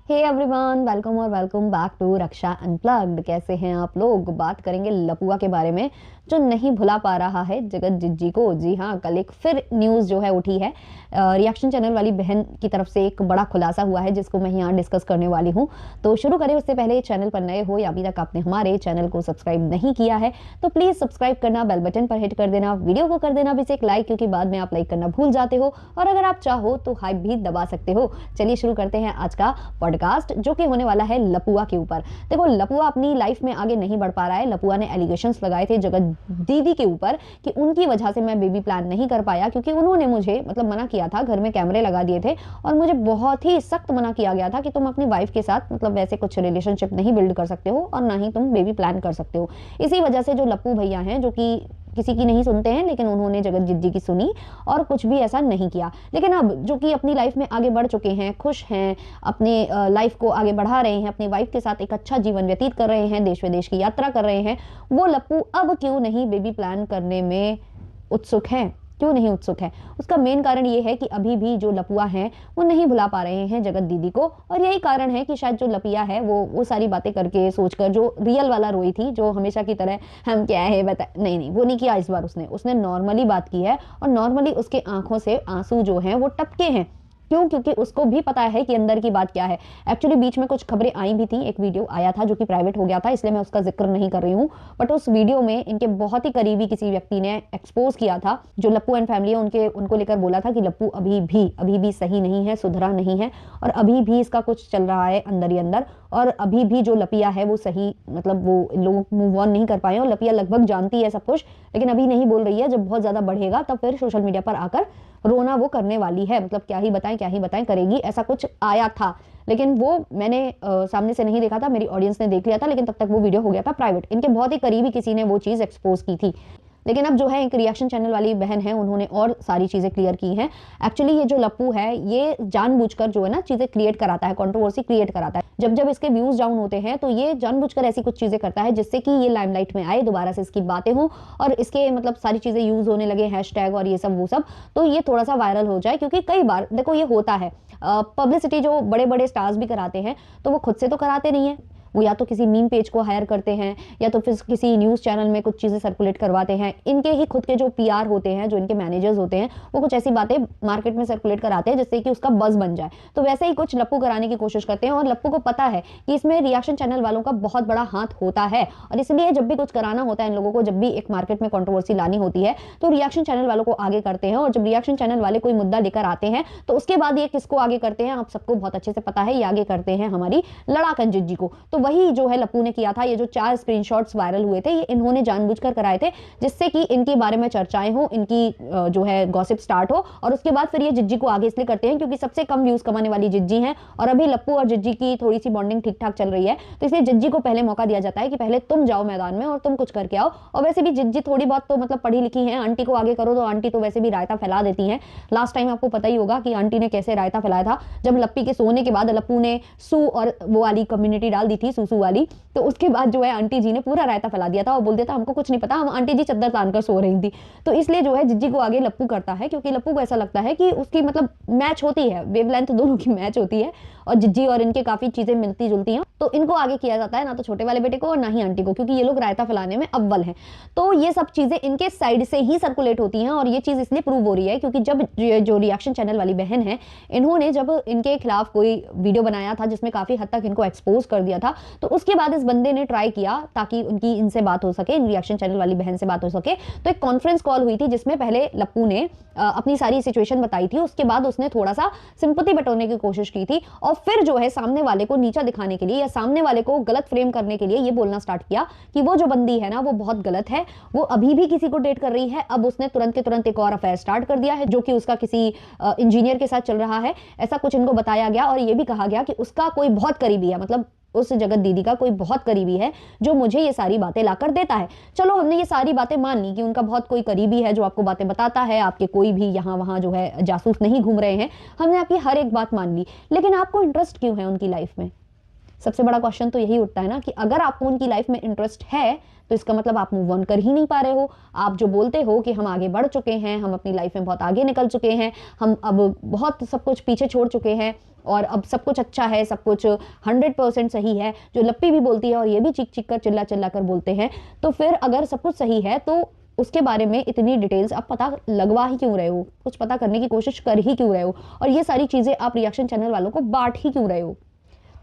हे everyone, welcome और welcome back to Raksha unplugged. कैसे हैं आप लोग? बात करेंगे लपुआ के बारे में जो नहीं भुला पा रहा है जगत जिज्जी को। जी हाँ, कल एक फिर न्यूज़ जो है उठी है। रिएक्शन चैनल वाली बहन की तरफ से एक बड़ा खुलासा हुआ है जिसको मैं यहाँ डिस्कस करने वाली हूँ। तो शुरू करें उससे पहले चैनल पर नए हो या अभी तक आपने हमारे चैनल को सब्सक्राइब नहीं किया है तो प्लीज़ सब्सक्राइब करना, बेल बटन पर हिट कर देना, वीडियो को कर देना भी एक लाइक, क्योंकि बाद में आप लाइक करना भूल जाते हो। और अगर आप चाहो तो हाइप भी दबा सकते हो। चलिए शुरू करते हैं आज का पॉडकास्ट जो कि होने वाला है लपुआ के ऊपर। देखो, लपुआ अपनी लाइफ में आगे नहीं बढ़ पा रहा है। लपुआ ने एलिगेशंस लगाए थे जगत दीदी के ऊपर कि उनकी वजह से मैं बेबी प्लान नहीं कर पाया, क्योंकि उन्होंने मुझे मना किया था, घर में कैमरे लगा दिए थे और मुझे बहुत ही सख्त मना किया गया था कि तुम अपनी वाइफ के साथ वैसे कुछ रिलेशनशिप नहीं बिल्ड कर सकते हो और ना ही तुम बेबी प्लान कर सकते हो। इसी वजह से जो लप्पू भैया हैं, जो कि किसी की नहीं सुनते हैं, लेकिन उन्होंने जगत जिज्जी की सुनी और कुछ भी ऐसा नहीं किया। लेकिन अब जो कि अपनी लाइफ में आगे बढ़ चुके हैं, खुश हैं, अपने लाइफ को आगे बढ़ा रहे हैं, अपनी वाइफ के साथ एक अच्छा जीवन व्यतीत कर रहे हैं, देश विदेश की यात्रा कर रहे हैं, वो लप्पू अब क्यों नहीं बेबी प्लान करने में उत्सुक हैं? क्यों नहीं उत्सुक है? उसका मेन कारण ये है कि अभी भी जो लपुआ हैं वो नहीं भुला पा रहे हैं जगत दीदी को। और यही कारण है कि शायद जो लपिया है वो सारी बातें करके सोचकर जो रियल वाला रोई थी, जो हमेशा की तरह हम क्या है बता, नहीं वो नहीं किया। इस बार उसने नॉर्मली बात की है और नॉर्मली उसके आंखों से आंसू जो हैं वो टपके हैं। क्यों? क्योंकि उसको भी पता है कि अंदर की बात क्या है। एक्चुअली बीच में कुछ खबरें आई भी थी, एक वीडियो आया था जो कि प्राइवेट हो गया था, इसलिए मैं उसका जिक्र नहीं कर रही हूँ। बट उस वीडियो में इनके बहुत ही करीबी किसी व्यक्ति ने एक्सपोज किया था, जो लप्पू एंड फैमिली है उनको लेकर बोला था कि लप्पू अभी भी सही नहीं है, सुधरा नहीं है और अभी भी इसका कुछ चल रहा है अंदर ही अंदर। और अभी भी जो लपिया है वो सही वो लोग मूव ऑन नहीं कर पाए। और लपिया लगभग जानती है सब कुछ, लेकिन अभी नहीं बोल रही है। जब बहुत ज्यादा बढ़ेगा तब फिर सोशल मीडिया पर आकर रोना वो करने वाली है। क्या ही बताएं करेगी, ऐसा कुछ आया था। लेकिन वो मैंने सामने से नहीं देखा था, मेरी ऑडियंस ने देख लिया था, लेकिन तब तक वो वीडियो हो गया था प्राइवेट। इनके बहुत ही करीबी किसी ने वो चीज़ एक्सपोज की थी। लेकिन अब जो है एक रिएक्शन चैनल वाली बहन है, उन्होंने और सारी चीज़ें क्लियर की हैं। एक्चुअली ये जो लप्पू है ये जानबूझकर जो है ना चीज़ें क्रिएट कराता है, कंट्रोवर्सी क्रिएट कराता है। जब इसके व्यूज डाउन होते हैं तो ये जानबूझकर ऐसी कुछ चीज़ें करता है जिससे कि ये लाइमलाइट में आए, दोबारा से इसकी बातें हों और इसके सारी चीज़ें यूज होने लगे, हैशटैग और ये सब वो सब, तो ये थोड़ा सा वायरल हो जाए। क्योंकि कई बार देखो ये होता है, पब्लिसिटी जो बड़े बड़े स्टार्स भी कराते हैं तो वो खुद से तो कराते नहीं है, वो या तो किसी मीम पेज को हायर करते हैं या तो फिर किसी न्यूज़ चैनल में कुछ चीज़ें सर्कुलेट करवाते हैं। इनके ही खुद के जो पीआर होते हैं, जो इनके मैनेजर्स होते हैं, वो कुछ ऐसी बातें मार्केट में सर्कुलेट कराते हैं जिससे कि उसका बज़ बन जाए। तो वैसे ही कुछ लप्पू कराने की कोशिश करते हैं और लप्पू को पता है कि इसमें रिएक्शन चैनल वालों का बहुत बड़ा हाथ होता है। और इसलिए जब भी कुछ कराना होता है इन लोगों को, जब भी एक मार्केट में कॉन्ट्रोवर्सी लानी होती है तो रिएक्शन चैनल वालों को आगे करते हैं। और जब रिएक्शन चैनल वाले कोई मुद्दा लेकर आते हैं तो उसके बाद ये किसको आगे करते हैं, आप सबको बहुत अच्छे से पता है, ये आगे करते हैं हमारी लड़ाकन जिज्जी को। तो वही जो है लप्पू ने किया था। ये जो 4 स्क्रीनशॉट्स वायरल हुए थे ये इन्होंने जानबूझकर कराए थे जिससे कि इनके बारे में चर्चाएं हो, इनकी जो है गॉसिप स्टार्ट हो। और उसके बाद फिर ये जिज्जी को आगे इसलिए करते हैं क्योंकि सबसे कम व्यूज कमाने वाली जिज्जी हैं और अभी लप्पू और जिज्जी की थोड़ी सी बॉन्डिंग ठीक ठाक चल रही है। तो इसलिए जिज्जी को पहले मौका दिया जाता है कि पहले तुम जाओ मैदान में और तुम कुछ करके आओ। और वैसे भी जिज्जी थोड़ी बहुत तो पढ़ी लिखी है, आंटी को आगे करो तो आंटी तो वैसे भी रायता फैला देती है। लास्ट टाइम आपको पता ही होगा कि आंटी ने कैसे रायता फैलाया था जब लप्पी के सोने के बाद लप्पू ने सू और वो वाली कम्युनिटी डाल दी थी, सूसू वाली। तो उसके बाद जो है आंटी जी ने पूरा रायता फैला दिया था और बोल दिया था हमको कुछ नहीं पता, हम आंटी जी चद्दर तान कर सो रही थी। तो इसलिए जो है जिज्जी को आगे लप्पू करता है क्योंकि लप्पू को ऐसा लगता है कि उसकी मैच होती है, वेवलेंथ दोनों की मैच होती है और जिज्जी और इनके काफी चीजें मिलती जुलती हैं। तो इनको आगे किया जाता है, ना तो छोटे वाले बेटे को और ना ही आंटी को, क्योंकि ये लोग रायता फैलाने में अव्वल हैं। तो ये सब चीजें इनके साइड से ही सर्कुलेट होती हैं और ये चीज इसलिए प्रूव हो रही है क्योंकि जब जो रिएक्शन चैनल वाली बहन है, इन्होंने जब इनके खिलाफ कोई वीडियो बनाया था जिसमें काफी हद तक इनको एक्सपोज कर दिया था, तो उसके बाद इस बंदे ने ट्राई किया ताकि उनकी इनसे बात हो सके, रिएक्शन चैनल वाली बहन से बात हो सके। तो एक कॉन्फ्रेंस कॉल हुई थी जिसमें पहले लप्पू ने अपनी सारी सिचुएशन बताई थी, उसके बाद उसने थोड़ा सा सिंपैथी बटोरने की कोशिश की थी और फिर जो है सामने वाले को नीचा दिखाने के लिए या सामने वाले को गलत फ्रेम करने के लिए ये बोलना स्टार्ट किया कि वो जो बंदी है ना वो बहुत गलत है, वो अभी भी किसी को डेट कर रही है। अब उसने तुरंत के तुरंत एक और अफेयर स्टार्ट कर दिया है जो कि उसका किसी इंजीनियर के साथ चल रहा है, ऐसा कुछ इनको बताया गया। और ये भी कहा गया कि उसका कोई बहुत करीबी है, उस जगत दीदी का कोई बहुत करीबी है जो मुझे ये सारी बातें लाकर देता है। चलो हमने ये सारी बातें मान ली कि उनका बहुत कोई करीबी है जो आपको बातें बताता है, आपके कोई भी यहाँ वहाँ जो है जासूस नहीं घूम रहे हैं, हमने आपकी हर एक बात मान ली। लेकिन आपको इंटरेस्ट क्यों है उनकी लाइफ में? सबसे बड़ा क्वेश्चन तो यही उठता है ना कि अगर आपको उनकी लाइफ में इंटरेस्ट है तो इसका मतलब आप मूव ऑन कर ही नहीं पा रहे हो। आप जो बोलते हो कि हम आगे बढ़ चुके हैं, हम अपनी लाइफ में बहुत आगे निकल चुके हैं, हम अब बहुत सब कुछ पीछे छोड़ चुके हैं और अब सब कुछ अच्छा है, सब कुछ 100% सही है, जो लप्पी भी बोलती है और ये भी चीख चीख कर चिल्ला चिल्ला कर बोलते हैं, तो फिर अगर सब कुछ सही है तो उसके बारे में इतनी डिटेल्स आप पता लगवा ही क्यों रहे हो, कुछ पता करने की कोशिश कर ही क्यों रहे हो, और ये सारी चीजें आप रिएक्शन चैनल वालों को बांट ही क्यों रहे हो।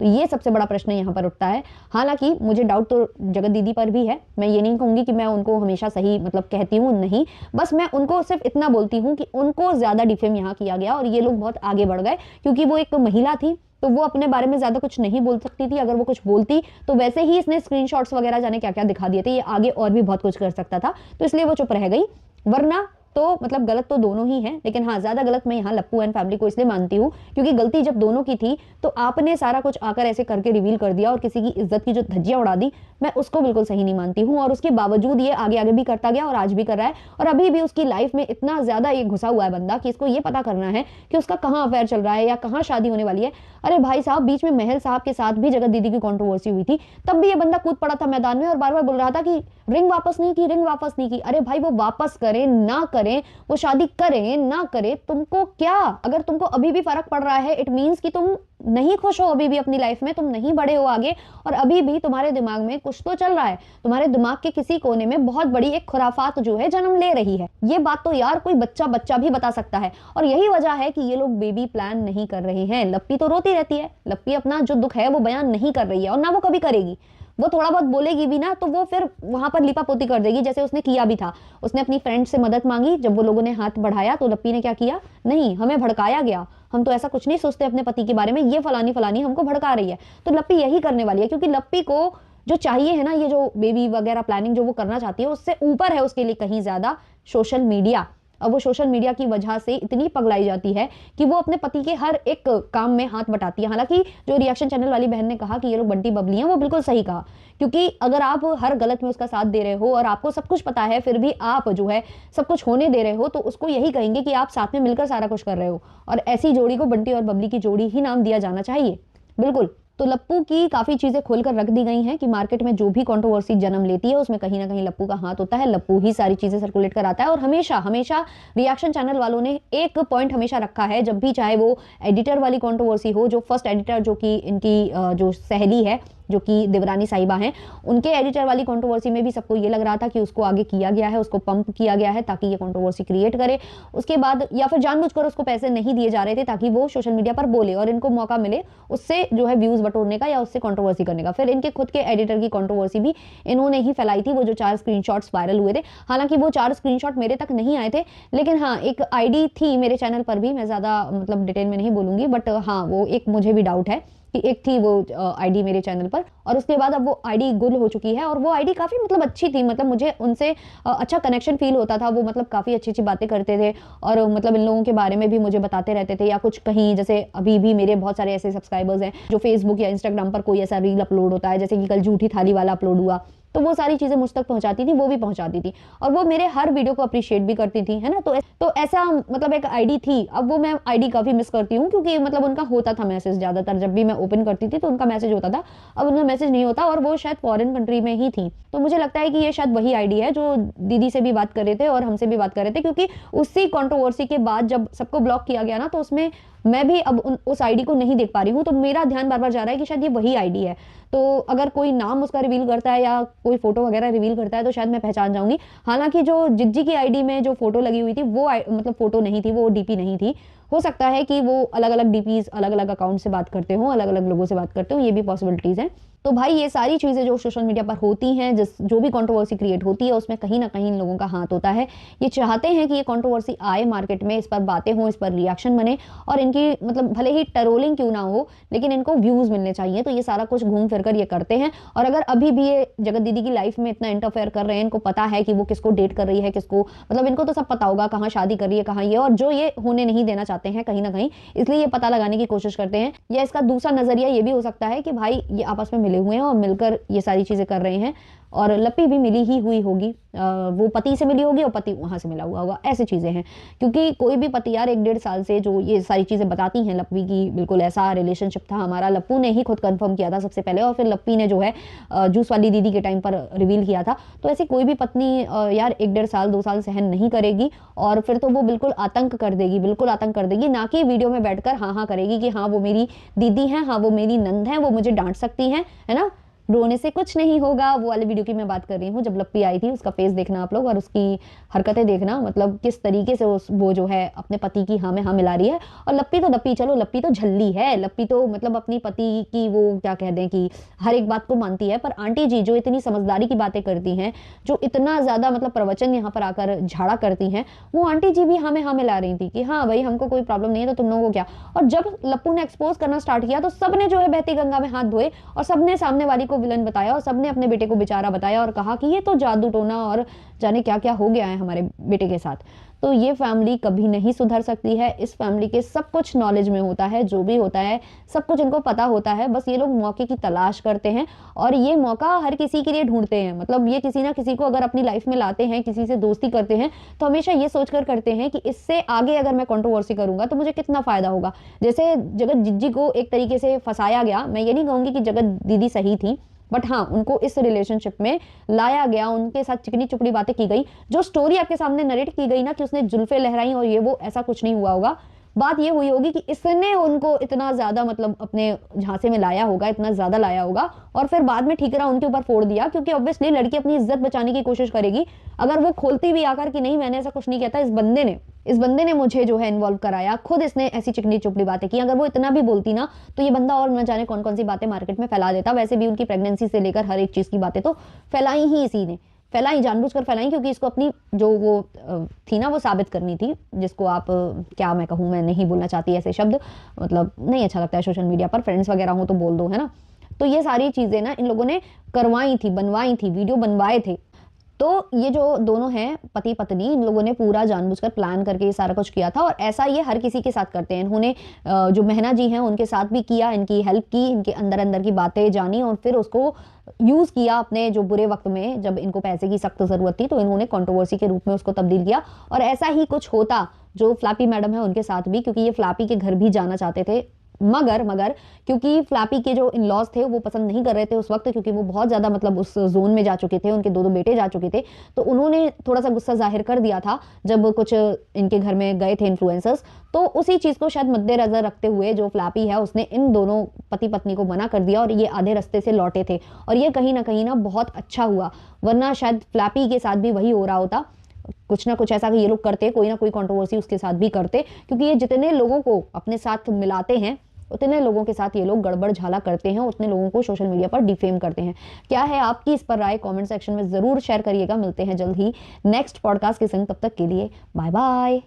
तो ये सबसे बड़ा प्रश्न यहाँ पर उठता है। हालांकि मुझे डाउट तो जगत दीदी पर भी है, मैं ये नहीं कहूंगी कि मैं उनको हमेशा सही मतलब कहती हूँ, नहीं, बस मैं उनको सिर्फ इतना बोलती हूँ कि उनको ज्यादा डिफेम यहाँ किया गया और ये लोग बहुत आगे बढ़ गए, क्योंकि वो एक महिला थी तो वो अपने बारे में ज्यादा कुछ नहीं बोल सकती थी। अगर वो कुछ बोलती तो वैसे ही इसने स्क्रीनशॉट्स वगैरह जाने क्या क्या दिखा दिए थे, ये आगे और भी बहुत कुछ कर सकता था, तो इसलिए वो चुप रह गई। वरना तो मतलब गलत तो दोनों ही हैं, लेकिन हाँ ज्यादा गलत मैं यहाँ लप्पू एंड फैमिली को इसलिए मानती हूँ क्योंकि गलती जब दोनों की थी तो आपने सारा कुछ आकर ऐसे करके रिवील कर दिया और किसी की इज्जत की जो धज्जियां उड़ा दी, मैं उसको बिल्कुल सही नहीं मानती हूँ। और उसके बावजूद ये आगे आगे भी करता गया और आज भी कर रहा है, और अभी भी उसकी लाइफ में इतना ज्यादा ये घुसा हुआ है बंदा कि इसको ये पता करना है कि उसका कहाँ अफेयर चल रहा है या कहाँ शादी होने वाली है। अरे भाई साहब, बीच में महल साहब के साथ भी जगत दीदी की कंट्रोवर्सी हुई थी, तब भी ये बंदा कूद पड़ा था मैदान में और बार बार बोल रहा था कि रिंग वापस नहीं की, रिंग वापस नहीं की। अरे भाई वो वापस करें ना करें, वो शादी करें ना करें, तुमको क्या? अगर तुमको अभी भी फर्क पड़ रहा है इट मीन्स कि तुम नहीं खुश हो अभी भी अपनी लाइफ में, तुम नहीं बढ़े हो आगे, और अभी भी तुम्हारे दिमाग में कुछ तो चल रहा है, तुम्हारे दिमाग के किसी कोने में बहुत बड़ी एक खुराफात जो है जन्म ले रही है। ये बात तो यार कोई बच्चा भी बता सकता है, और यही वजह है कि ये लोग बेबी प्लान नहीं कर रहे हैं। लप्पी तो रोती रहती है, लप्पी अपना जो दुख है वो बयान नहीं कर रही है और ना वो कभी करेगी। वो थोड़ा बहुत बोलेगी भी ना तो वो फिर वहां पर लिपापोती कर देगी, जैसे उसने किया भी था। उसने अपनी फ्रेंड से मदद मांगी, जब वो लोगों ने हाथ बढ़ाया तो लप्पी ने क्या किया, नहीं हमें भड़काया गया, हम तो ऐसा कुछ नहीं सोचते अपने पति के बारे में, ये फलानी फलानी हमको भड़का रही है। तो लप्पी यही करने वाली है, क्योंकि लप्पी को जो चाहिए है ना, ये जो बेबी वगैरह प्लानिंग जो वो करना चाहती है उससे ऊपर है उसके लिए कहीं ज्यादा सोशल मीडिया। अब वो सोशल मीडिया की वजह से इतनी पगलाई जाती है कि वो अपने पति के हर एक काम में हाथ बटाती है। हालांकि जो रिएक्शन चैनल वाली बहन ने कहा कि ये लोग बंटी बबली हैं, वो बिल्कुल सही कहा, क्योंकि अगर आप हर गलत में उसका साथ दे रहे हो और आपको सब कुछ पता है फिर भी आप जो है सब कुछ होने दे रहे हो, तो उसको यही कहेंगे कि आप साथ में मिलकर सारा कुछ कर रहे हो, और ऐसी जोड़ी को बंटी और बबली की जोड़ी ही नाम दिया जाना चाहिए। बिल्कुल। तो लप्पू की काफी चीजें खोलकर रख दी गई हैं कि मार्केट में जो भी कंट्रोवर्सी जन्म लेती है उसमें कहीं ना कहीं लप्पू का हाथ होता है, लप्पू ही सारी चीजें सर्कुलेट कराता है। और हमेशा हमेशा रिएक्शन चैनल वालों ने एक पॉइंट हमेशा रखा है, जब भी चाहे वो एडिटर वाली कंट्रोवर्सी हो, जो फर्स्ट एडिटर जो कि इनकी जो सहेली है जो कि देवरानी साहिबा हैं, उनके एडिटर वाली कंट्रोवर्सी में भी सबको ये लग रहा था कि उसको आगे किया गया है, उसको पंप किया गया है ताकि ये कंट्रोवर्सी क्रिएट करे। उसके बाद या फिर जानबूझकर उसको पैसे नहीं दिए जा रहे थे ताकि वो सोशल मीडिया पर बोले और इनको मौका मिले उससे जो है व्यूज बटोरने का या उससे कंट्रोवर्सी करने का। फिर इनके खुद के एडिटर की कंट्रोवर्सी भी इन्होंने ही फैलाई थी, वो जो 4 स्क्रीनशॉट्स वायरल हुए थे। हालांकि वो 4 स्क्रीनशॉट मेरे तक नहीं आए थे, लेकिन हाँ एक आईडी थी मेरे चैनल पर भी, मैं ज्यादा मतलब डिटेल में नहीं बोलूंगी, बट हाँ वो एक मुझे भी डाउट है कि एक थी वो आईडी मेरे चैनल पर, और उसके बाद अब वो आईडी गुल हो चुकी है। और वो आईडी काफी मतलब अच्छी थी, मतलब मुझे उनसे अच्छा कनेक्शन फील होता था, वो मतलब काफी अच्छी अच्छी बातें करते थे और मतलब इन लोगों के बारे में भी मुझे बताते रहते थे। या कुछ कहीं जैसे अभी भी मेरे बहुत सारे ऐसे सब्सक्राइबर्स हैं जो फेसबुक या इंस्टाग्राम पर कोई ऐसा रील अपलोड होता है, जैसे कि कल झूठी थाली वाला अपलोड हुआ, तो वो सारी चीजें मुझ तक पहुंचाती थी, वो भी पहुंचाती थी और वो मेरे हर वीडियो को अप्रिशिएट भी करती थी, है ना। तो ऐसा मतलब एक आईडी थी। अब वो मैं आईडी काफी मिस करती हूँ क्योंकि मतलब उनका होता था मैसेज, ज्यादातर जब भी मैं ओपन करती थी तो उनका मैसेज होता था, अब उनका मैसेज नहीं होता और वो शायद फॉरेन कंट्री में ही थी। तो मुझे लगता है कि ये शायद वही आईडी है जो दीदी से भी बात कर रहे थे और हमसे भी बात कर रहे थे, क्योंकि उसी कंट्रोवर्सी के बाद जब सबको ब्लॉक किया गया ना, तो उसमें मैं भी अब उस आईडी को नहीं देख पा रही हूँ, तो मेरा ध्यान बार बार जा रहा है कि शायद ये वही आईडी है। तो अगर कोई नाम उसका रिवील करता है या कोई फोटो वगैरह रिवील करता है तो शायद मैं पहचान जाऊंगी। हालांकि जो जिज्जी की आईडी में जो फोटो लगी हुई थी वो मतलब फोटो नहीं थी, वो डीपी नहीं थी। हो सकता है कि वो अलग अलग डीपीज अलग अलग अकाउंट से बात करते हो, अलग अलग लोगों से बात करते हो, ये भी पॉसिबिलिटीज है। तो भाई ये सारी चीजें जो सोशल मीडिया पर होती हैं, जो भी कंट्रोवर्सी क्रिएट होती है उसमें कहीं ना कहीं इन लोगों का हाथ होता है। ये चाहते हैं कि ये कंट्रोवर्सी आए मार्केट में, इस पर बातें हों, इस पर रिएक्शन बने और इनकी मतलब भले ही टरोलिंग क्यों ना हो लेकिन इनको व्यूज मिलने चाहिए। तो ये सारा कुछ घूम फिर कर ये करते हैं। और अगर अभी भी ये जगत दीदी की लाइफ में इतना इंटरफेयर कर रहे हैं, इनको पता है कि वो किसको डेट कर रही है, किसको मतलब इनको तो सब पता होगा कहाँ शादी कर रही है, कहाँ ये, और जो ये होने नहीं देना चाहते हैं कहीं ना कहीं, इसलिए ये पता लगाने की कोशिश करते हैं। या इसका दूसरा नजरिया ये भी हो सकता है कि भाई ये आपस में मिले हुए हैं और मिलकर ये सारी चीजें कर रहे हैं। और लप्पी भी मिली ही हुई होगी, वो पति से मिली होगी और पति वहाँ से मिला हुआ होगा, ऐसी चीज़ें हैं। क्योंकि कोई भी पति यार 1-1.5 साल से जो ये सारी चीज़ें बताती हैं लप्पी की, बिल्कुल ऐसा रिलेशनशिप था हमारा, लप्पू ने ही खुद कंफर्म किया था सबसे पहले और फिर लप्पी ने जो है जूस वाली दीदी के टाइम पर रिवील किया था। तो ऐसी कोई भी पत्नी यार 1-1.5 साल 2 साल सहन नहीं करेगी और फिर तो वो बिल्कुल आतंक कर देगी, बिल्कुल आतंक कर देगी, ना कि वीडियो में बैठकर हाँ हाँ करेगी कि हाँ वो मेरी दीदी हैं, हाँ वो मेरी नंद हैं, वो मुझे डांट सकती हैं, है ना, रोने से कुछ नहीं होगा। वो वाले वीडियो की मैं बात कर रही हूँ, जब लप्पी आई थी, उसका फेस देखना आप लोग और उसकी हरकतें देखना, मतलब किस तरीके से वो जो है अपने पति की हाँ में हाँ मिला रही है। और लप्पी चलो लप्पी तो झल्ली है, लप्पी तो मतलब अपनी पति की वो क्या कह दें कि हर एक बात को मानती है। पर आंटी जी जो इतनी समझदारी की बातें करती हैं, जो इतना ज्यादा मतलब प्रवचन यहाँ पर आकर झाड़ा करती हैं, वो आंटी जी भी हाँ में हाँ मिला रही थी कि हाँ भाई हमको कोई प्रॉब्लम नहीं है, तो तुम लोगों को क्या। और जब लप्पू ने एक्सपोज करना स्टार्ट किया तो सबने जो है बहती गंगा में हाथ धोए और सबने सामने वाली को विलन बताया और सबने अपने बेटे को बेचारा बताया और कहा कि ये तो जादू टोना और जाने क्या क्या हो गया है हमारे बेटे के साथ। तो ये फैमिली कभी नहीं सुधर सकती है। इस फैमिली के सब कुछ नॉलेज में होता है, जो भी होता है सब कुछ इनको पता होता है, बस ये लोग मौके की तलाश करते हैं और ये मौका हर किसी के लिए ढूंढते हैं। मतलब ये किसी ना किसी को अगर अपनी लाइफ में लाते हैं, किसी से दोस्ती करते हैं, तो हमेशा ये सोचकर करते हैं कि इससे आगे अगर मैं कंट्रोवर्सी करूंगा तो मुझे कितना फायदा होगा। जैसे जगत जिज्जी को एक तरीके से फंसाया गया, मैं ये नहीं कहूंगी कि जगत दीदी सही थी, बट हाँ उनको इस रिलेशनशिप में लाया गया, उनके साथ चिकनी चुपड़ी बातें की गई। जो स्टोरी आपके सामने नरेट की गई ना कि उसने जुल्फे लहराई और ये वो, ऐसा कुछ नहीं हुआ होगा। बात ये हुई होगी कि इसने उनको इतना ज्यादा मतलब अपने झांसे में लाया होगा, इतना ज्यादा लाया होगा और फिर बाद में ठीकरा उनके ऊपर फोड़ दिया। क्योंकि ऑब्वियसली लड़की अपनी इज्जत बचाने की कोशिश करेगी। अगर वो खोलती भी आकर कि नहीं मैंने ऐसा कुछ नहीं किया था, इस बंदे ने मुझे जो है इन्वॉल्व कराया, खुद इसने ऐसी चिकनी चुपड़ी बातें की, अगर वो इतना भी बोलती ना तो ये बंदा और न जाने कौन कौन सी बातें मार्केट में फैला देता। वैसे भी उनकी प्रेगनेंसी से लेकर हर एक चीज की बातें तो फैलाई ही इसी ने, फैलाई जानबूझकर फैलाई, क्योंकि इसको अपनी जो वो थी ना वो साबित करनी थी, जिसको आप क्या मैं कहूँ, मैं नहीं बोलना चाहती ऐसे शब्द, मतलब नहीं अच्छा लगता है सोशल मीडिया पर, फ्रेंड्स वगैरह हो तो बोल दो, है ना। तो ये सारी चीजें ना इन लोगों ने करवाई थी, बनवाई थी, वीडियो बनवाए थे। तो ये जो दोनों हैं पति पत्नी, इन लोगों ने पूरा जानबूझकर प्लान करके ये सारा कुछ किया था और ऐसा ये हर किसी के साथ करते हैं। इन्होंने जो मेहना जी हैं उनके साथ भी किया, इनकी हेल्प की, इनके अंदर अंदर की बातें जानी और फिर उसको यूज किया अपने जो बुरे वक्त में, जब इनको पैसे की सख्त जरूरत थी तो इन्होंने कंट्रोवर्सी के रूप में उसको तब्दील किया। और ऐसा ही कुछ होता जो फ्लैपी मैडम है उनके साथ भी, क्योंकि ये फ्लैपी के घर भी जाना चाहते थे, मगर क्योंकि फ्लैपी के जो इन-लॉज थे वो पसंद नहीं कर रहे थे उस वक्त, क्योंकि वो बहुत ज्यादा मतलब उस जोन में जा चुके थे, उनके 2-2 बेटे जा चुके थे। तो उन्होंने थोड़ा सा गुस्सा जाहिर कर दिया था जब कुछ इनके घर में गए थे इन्फ्लुएंसर्स। तो उसी चीज को शायद मद्देनजर रखते हुए जो फ्लैपी है उसने इन दोनों पति पत्नी को मना कर दिया और ये आधे रास्ते से लौटे थे। और ये कहीं ना बहुत अच्छा हुआ, वरना शायद फ्लैपी के साथ भी वही हो रहा होता, कुछ ना कुछ ऐसा कि ये लोग करते, कोई ना कोई कंट्रोवर्सी उसके साथ भी करते। क्योंकि ये जितने लोगों को अपने साथ मिलाते हैं उतने लोगों के साथ ये लोग गड़बड़ झाला करते हैं, उतने लोगों को सोशल मीडिया पर डिफेम करते हैं। क्या है आपकी इस पर राय, कमेंट सेक्शन में जरूर शेयर करिएगा। मिलते हैं जल्द ही नेक्स्ट पॉडकास्ट के संग, तब तक के लिए बाय बाय।